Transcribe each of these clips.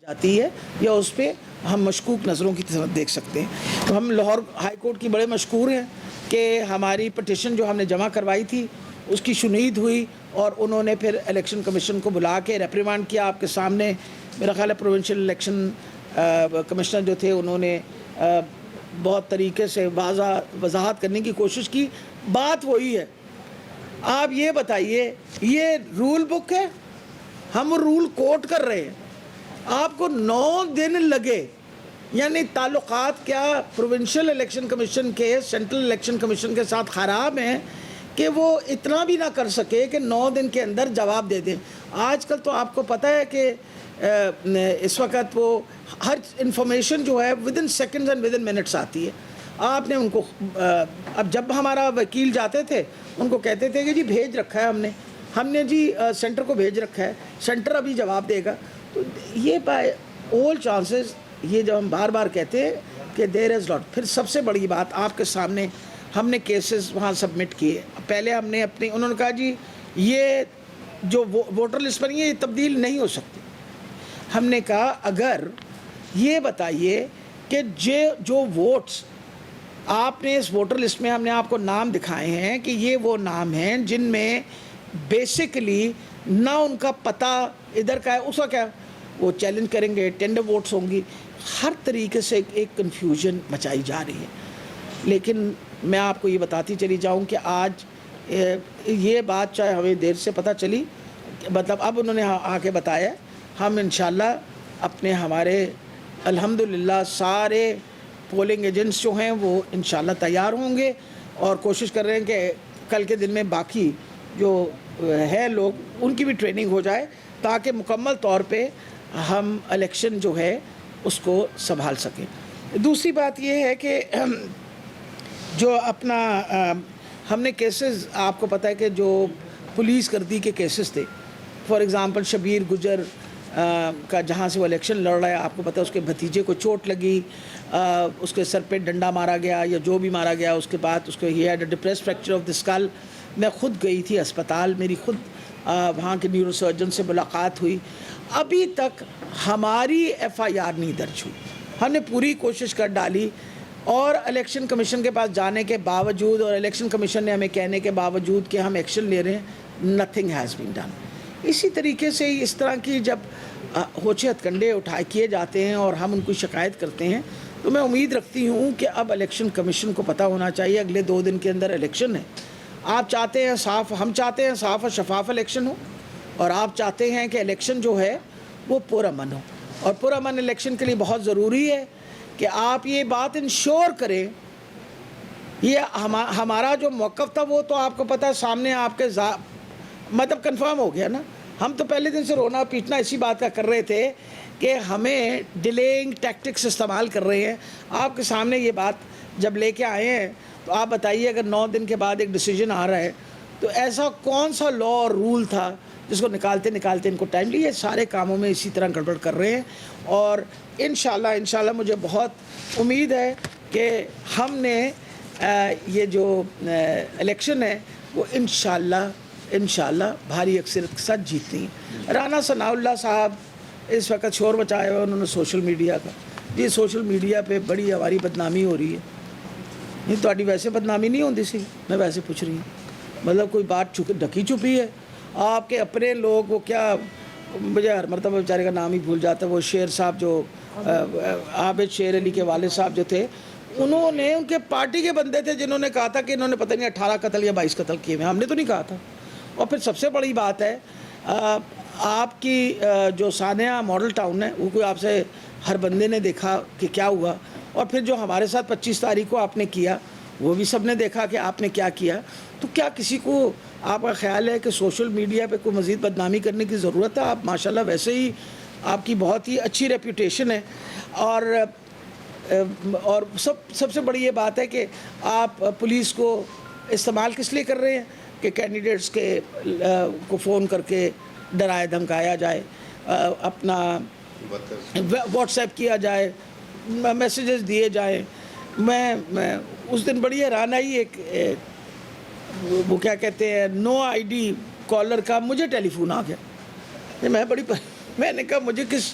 جاتی ہے یا اس پہ ہم مشکوک نظروں کی طرف دیکھ سکتے ہیں. تو ہم لاہور ہائی کورٹ کی بڑے مشکور ہیں کہ ہماری پٹیشن جو ہم نے جمع کروائی تھی اس کی شنید ہوئی اور انہوں نے پھر الیکشن کمیشن کو بلا کے ریپریمانڈ کیا. آپ کے سامنے میرا خیال ہے پروونشل الیکشن کمشنر جو تھے انہوں نے بہت طریقے سے وضاحت کرنے کی کوشش کی. بات وہی ہے. آپ یہ بتائیے یہ رول بک ہے, ہم رول کوٹ کر رہے ہیں, آپ کو 9 دن لگے, یعنی تعلقات کیا پروونشل الیکشن کمیشن کے سینٹرل الیکشن کمیشن کے ساتھ خراب ہیں کہ وہ اتنا بھی نہ کر سکے کہ 9 دن کے اندر جواب دے دیں. آج کل تو آپ کو پتہ ہے کہ اس وقت وہ ہر انفارمیشن جو ہے ودن سیکنڈز اینڈ ودن منٹس آتی ہے. آپ نے ان کو اب جب ہمارا وکیل جاتے تھے ان کو کہتے تھے کہ جی بھیج رکھا ہے ہم نے جی سینٹر کو بھیج رکھا ہے, سینٹر ابھی جواب دے گا. تو یہ بائی آل چانسز یہ جب ہم بار بار کہتے ہیں کہ دیر از لاٹ. پھر سب سے بڑی بات آپ کے سامنے ہم نے کیسز وہاں سبمٹ کیے. پہلے ہم نے انہوں نے کہا جی یہ جو ووٹر لسٹ بنی ہے یہ تبدیل نہیں ہو سکتی. ہم نے کہا اگر یہ بتائیے کہ جو ووٹس آپ نے اس ووٹر لسٹ میں ہم نے آپ کو نام دکھائے ہیں کہ یہ وہ نام ہیں جن میں بیسیکلی نہ ان کا پتہ ادھر کا ہے اس کا کیا, وہ چیلنج کریں گے, ٹینڈر ووٹس ہوں گی, ہر طریقے سے ایک کنفیوژن مچائی جا رہی ہے. لیکن میں آپ کو یہ بتاتی چلی جاؤں کہ آج یہ بات چاہے ہمیں دیر سے پتہ چلی, مطلب اب انہوں نے آ کے بتایا, ہم انشاءاللہ اپنے ہمارے الحمدللہ سارے پولنگ ایجنٹس جو ہیں وہ انشاءاللہ تیار ہوں گے اور کوشش کر رہے ہیں کہ کل کے دن میں باقی جو ہے لوگ ان کی بھی ٹریننگ ہو جائے تاکہ مکمل طور پہ ہم الیکشن جو ہے اس کو سنبھال سکیں. دوسری بات یہ ہے کہ جو اپنا ہم نے کیسز آپ کو پتہ ہے کہ جو پولیس گردی کے کیسز تھے, فار ایگزامپل شبیر گجر کا جہاں سے وہ الیکشن لڑ رہا ہے, آپ کو پتہ ہے اس کے بھتیجے کو چوٹ لگی, اس کے سر پہ ڈنڈا مارا گیا یا جو بھی مارا گیا, اس کے بعد اس کو ہی head a depressed fracture of the skull. میں خود گئی تھی اسپتال, میری خود وہاں کے نیورو سرجن سے ملاقات ہوئی. ابھی تک ہماری ایف آئی آر نہیں درج ہوئی. ہم نے پوری کوشش کر ڈالی اور الیکشن کمیشن کے پاس جانے کے باوجود اور الیکشن کمیشن نے ہمیں کہنے کے باوجود کہ ہم ایکشن لے رہے ہیں, نتھنگ ہیز بین ڈن. اسی طریقے سے اس طرح کی جب ہوچے ہتھ کنڈے کیے جاتے ہیں اور ہم ان کو شکایت کرتے ہیں تو میں امید رکھتی ہوں کہ اب الیکشن کمیشن کو پتہ ہونا چاہیے اگلے 2 دن کے اندر الیکشن ہے. آپ چاہتے ہیں ہم چاہتے ہیں صاف اور شفاف الیکشن ہو, اور آپ چاہتے ہیں کہ الیکشن جو ہے وہ پرامن ہو. اور پرامن الیکشن کے لیے بہت ضروری ہے کہ آپ یہ بات انشور کریں. یہ ہمارا جو موقف تھا وہ تو آپ کو پتہ ہے سامنے آپ کے مطلب کنفرم ہو گیا نا. ہم تو پہلے دن سے رونا پیٹنا اسی بات کا کر رہے تھے کہ ہمیں ڈیلیئنگ ٹیکٹکس استعمال کر رہے ہیں. آپ کے سامنے یہ بات جب لے کے آئے ہیں تو آپ بتائیے اگر 9 دن کے بعد ایک ڈیسیجن آ رہا ہے تو ایسا کون سا لا اور رول تھا جس کو نکالتے ان کو ٹائم لیے. سارے کاموں میں اسی طرح گڑبڑ کر رہے ہیں اور انشاءاللہ مجھے بہت امید ہے کہ ہم نے یہ جو الیکشن ہے وہ انشاءاللہ بھاری اکثریت کے ساتھ جیتنی ہے. رانا ثناء اللہ صاحب اس وقت شور مچایا ہوا انہوں نے سوشل میڈیا کا. جی سوشل میڈیا پہ بڑی ہماری بدنامی ہو رہی ہے. نہیں تھوڑی ویسے بدنامی نہیں ہوتی سی, میں ویسے پوچھ رہی ہوں, مطلب کوئی بات ڈھکی چھپی ہے. آپ کے اپنے لوگ وہ کیا, مجھے ہر مرتبہ بیچارے کا نام ہی بھول جاتا ہے, وہ شیر صاحب جو عابد شیر علی کے والد صاحب جو تھے, انہوں نے ان کے پارٹی کے بندے تھے جنہوں نے کہا تھا کہ انہوں نے پتہ نہیں 18 قتل یا 22 قتل کیے ہوئے. ہم نے تو نہیں کہا تھا. اور پھر سب سے بڑی بات ہے آپ کی جو ثانیہ ماڈل ٹاؤن ہے وہ کوئی آپ سے ہر بندے نے دیکھا کہ کیا ہوا, اور پھر جو ہمارے ساتھ 25 تاریخ کو آپ نے کیا وہ بھی سب نے دیکھا کہ آپ نے کیا کیا. تو کیا کسی کو آپ کا خیال ہے کہ سوشل میڈیا پہ کوئی مزید بدنامی کرنے کی ضرورت ہے؟ آپ ماشاءاللہ ویسے ہی آپ کی بہت ہی اچھی ریپوٹیشن ہے. اور سب سے بڑی یہ بات ہے کہ آپ پولیس کو استعمال کس لیے کر رہے ہیں کہ کینڈیڈیٹس کو فون کر کے ڈرایا دھمکایا جائے, اپنا واٹس ایپ کیا جائے, میسیجز دیے جائیں. میں اس دن بڑی حیران آئی, ایک وہ کیا کہتے ہیں نو آئی ڈی کالر کا مجھے ٹیلی فون آ گیا. میں نے کہا مجھے کس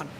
1।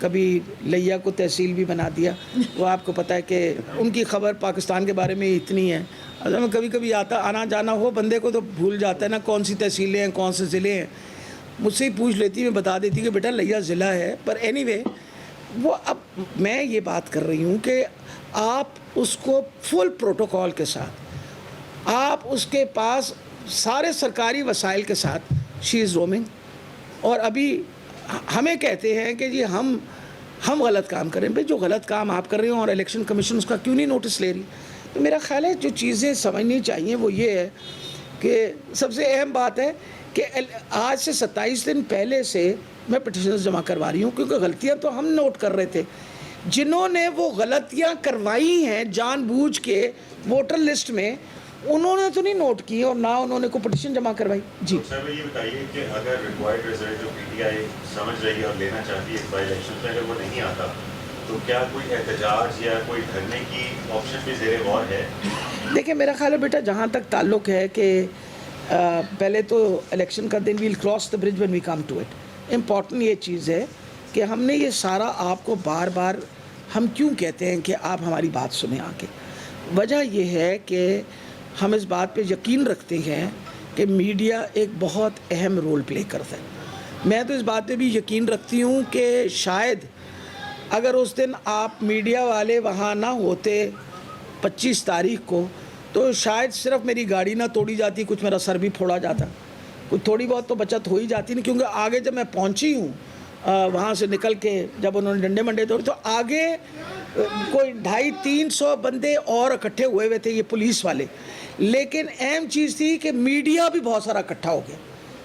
کبھی لیا کو تحصیل بھی بنا دیا. وہ آپ کو پتہ ہے کہ ان کی خبر پاکستان کے بارے میں اتنی ہے. اصل میں کبھی کبھی آنا جانا ہو بندے کو تو بھول جاتا ہے نا کون سی تحصیلیں ہیں کون سے ضلع ہیں. مجھ سے ہی پوچھ لیتی میں بتا دیتی کہ بیٹا لیا ضلع ہے. پر اینی وے وہ اب میں یہ بات کر رہی ہوں کہ آپ اس کو فل پروٹوکول کے ساتھ آپ اس کے پاس سارے سرکاری وسائل کے ساتھ شی از رومنگ. اور ابھی ہمیں کہتے ہیں کہ جی ہم غلط کام کریں. بھائی جو غلط کام آپ کر رہے ہوں اور الیکشن کمیشن اس کا کیوں نہیں نوٹس لے رہی. تو میرا خیال ہے جو چیزیں سمجھنی چاہیے وہ یہ ہے کہ سب سے اہم بات ہے کہ آج سے 27 دن پہلے سے میں پٹیشنز جمع کروا رہی ہوں کیونکہ غلطیاں تو ہم نوٹ کر رہے تھے. جنہوں نے وہ غلطیاں کروائی ہیں جان بوجھ کے ووٹر لسٹ میں انہوں نے تو نہیں نوٹ کی اور نہ انہوں نے کوئی پٹیشن جمع کروائی. جی سر یہ بتائیے کہ اگر ریکوائرڈ رزلٹ جو پی ٹی آئی سمجھ رہی ہے اور لینا چاہتی ہے اس بائی الیکشن میں اگر وہ نہیں آتا تو کیا کوئی احتجاج یا کوئی دھرنے کی آپشن بھی زیر غور ہے؟ دیکھیں میرا خیال ہے بیٹا جہاں تک تعلق ہے کہ پہلے تو الیکشن کا دن we'll cross the bridge when we come to it. Important یہ چیز ہے کہ ہم نے یہ سارا آپ کو بار بار ہم کیوں کہتے ہیں کہ آپ ہماری بات سنیں آ کے. وجہ یہ ہے کہ ہم اس بات پہ یقین رکھتے ہیں کہ میڈیا ایک بہت اہم رول پلے کرتا ہے. میں تو اس بات پہ بھی یقین رکھتی ہوں کہ شاید اگر اس دن آپ میڈیا والے وہاں نہ ہوتے 25 تاریخ کو تو شاید صرف میری گاڑی نہ توڑی جاتی, کچھ میرا سر بھی پھوڑا جاتا, کچھ تھوڑی بہت تو بچت ہو ہی جاتی نہیں. کیونکہ آگے جب میں پہنچی ہوں وہاں سے نکل کے جب انہوں نے ڈنڈے منڈے توڑے تو آگے کوئی 250-300 بندے اور اکٹھے ہوئے تھے یہ پولیس والے. لیکن اہم چیز تھی کہ میڈیا بھی بہت سارا اکٹھا ہو گیا.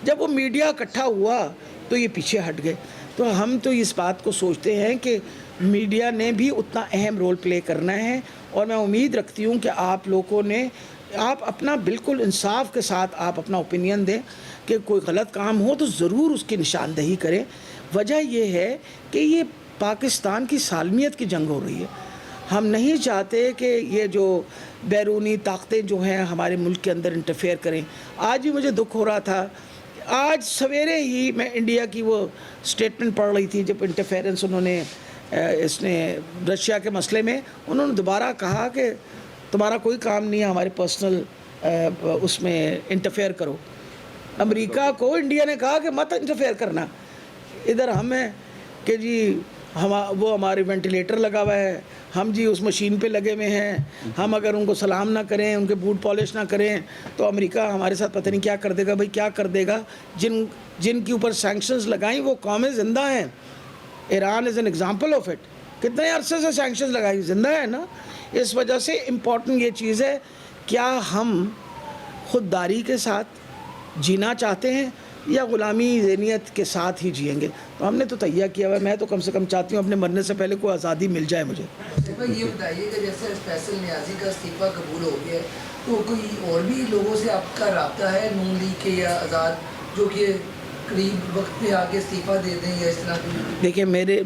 جب وہ میڈیا اکٹھا ہوا تو یہ پیچھے ہٹ گئے. تو ہم تو اس بات کو سوچتے ہیں کہ میڈیا نے بھی اتنا اہم رول پلے کرنا ہے. اور میں امید رکھتی ہوں کہ آپ لوگوں نے آپ اپنا بالکل انصاف کے ساتھ آپ اپنا اوپینین دیں کہ کوئی غلط کام ہو تو ضرور اس کی نشاندہی کریں. وجہ یہ ہے کہ یہ پاکستان کی سالمیت کی جنگ ہو رہی ہے. ہم نہیں چاہتے کہ یہ جو بیرونی طاقتیں جو ہیں ہمارے ملک کے اندر انٹرفیئر کریں. آج بھی مجھے دکھ ہو رہا تھا, آج سویرے ہی میں انڈیا کی وہ سٹیٹمنٹ پڑھ رہی تھی جب انٹرفیئرنس انہوں نے اس نے رشیا کے مسئلے میں انہوں نے دوبارہ کہا کہ تمہارا کوئی کام نہیں ہے ہمارے پرسنل اس میں انٹرفیئر کرو. امریکہ کو انڈیا نے کہا کہ مت انٹرفیئر کرنا. ادھر ہم ہیں کہ جی وہ ہمارے وینٹیلیٹر لگا ہوا ہے, ہم جی اس مشین پہ لگے ہوئے ہیں, ہم اگر ان کو سلام نہ کریں ان کے بوٹ پالش نہ کریں تو امریکہ ہمارے ساتھ پتہ نہیں کیا کر دے گا. بھائی کیا کر دے گا؟ جن کے اوپر سینکشنز لگائیں وہ قومیں زندہ ہیں. Iran is an example of it. کتنے عرصے سے سینکشنز لگائی, زندہ ہے نا. اس وجہ سے امپورٹنٹ یہ چیز ہے کیا ہم خودداری کے ساتھ جینا چاہتے ہیں یا غلامی ذہنیت کے ساتھ ہی جئیں گے. تو ہم نے تو تیار کیا ہوا ہے. میں تو کم سے کم چاہتی ہوں اپنے مرنے سے پہلے کوئی آزادی مل جائے مجھے. یہ بتائیے کہ جیسے فیصل نیازی کا استعفیٰ قبول ہو گیا ہے تو کوئی اور بھی لوگوں سے آپ کا رابطہ ہے نون لیگ کے یا آزاد جو کہ قریب وقت پہ آ کے استعفیٰ دے دیں یا اس طرح کی؟ دیکھیں میرے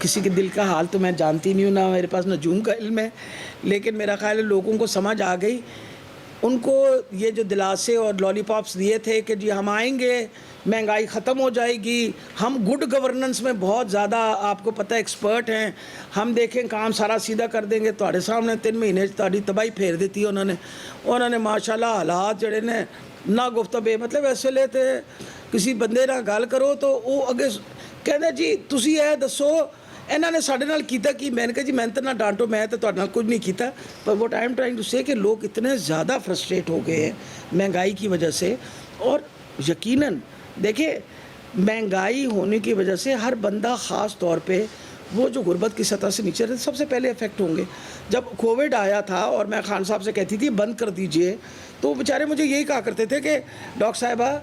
کسی کے دل کا حال تو میں جانتی نہیں ہوں, نہ میرے پاس نجوم کا علم ہے, لیکن میرا خیال ہے لوگوں کو سمجھ آ گئی. ان کو یہ جو دلاسے اور لالی پاپس دیے تھے کہ جی ہم آئیں گے مہنگائی ختم ہو جائے گی, ہم گڈ گورننس میں بہت زیادہ آپ کو پتہ ایکسپرٹ ہیں, ہم دیکھیں کام سارا سیدھا کر دیں گے. تھوڑے سامنے 3 مہینے تاری تباہی پھیر دیتی ہے انہوں نے ماشاءاللہ حالات جڑے نے نہ گفتگو مطلب ایسے لیتے کسی بندے نہ گل کرو تو وہ اگے کہنا جی تسی یہ دسو انہوں نے سارے نال کیتا کی. میں نے کہا جی میں تو نہ ڈانٹو, میں تو تہاڈے نال کچھ نہیں کیتا. پر وہ ٹائم ٹرائنگ ٹو سے کہ لوگ اتنے زیادہ فرسٹریٹ ہو گئے ہیں مہنگائی کی وجہ سے. اور یقیناً دیکھیں مہنگائی ہونے کی وجہ سے ہر بندہ خاص طور پہ وہ جو غربت کی سطح سے نیچے رہتے سب سے پہلے افیکٹ ہوں گے. جب کووڈ آیا تھا اور میں خان صاحب سے کہتی تھی بند کر دیجئے تو بیچارے مجھے یہی کہا کرتے تھے کہ ڈاکٹر صاحبہ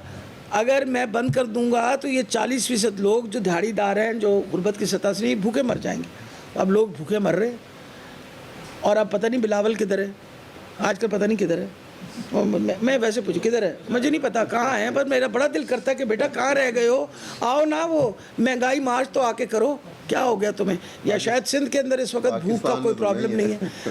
اگر میں بند کر دوں گا تو یہ 40% لوگ جو دہاڑی دار ہیں جو غربت کی سطح سے بھوکے مر جائیں گے. اب لوگ بھوکے مر رہے ہیں اور اب پتہ نہیں بلاول کدھر ہے, آج کل پتہ نہیں کدھر ہے. میں ویسے پوچھوں کدھر ہے مجھے نہیں پتا کہاں ہے, بس میرا بڑا دل کرتا ہے کہ بیٹا کہاں رہ گئے ہو, آؤ نا وہ مہنگائی مارچ تو آ کے کرو. کیا ہو گیا تمہیں؟ یا شاید سندھ کے اندر اس وقت بھوک کا کوئی پرابلم نہیں ہے.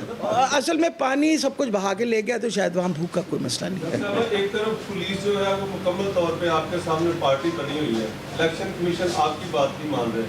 اصل میں پانی سب کچھ بہا کے لے گیا تو شاید وہاں بھوک کا کوئی مسئلہ نہیں ہے. ایک طرف پولیس جو ہے وہ مکمل طور پہ آپ کے سامنے پارٹی بنی ہوئی ہے, الیکشن کمیشن آپ کی بات نہیں مان رہے,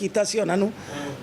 ਕੀਤਾ ਸੀ ਉਹਨਾਂ ਨੂੰ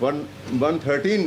113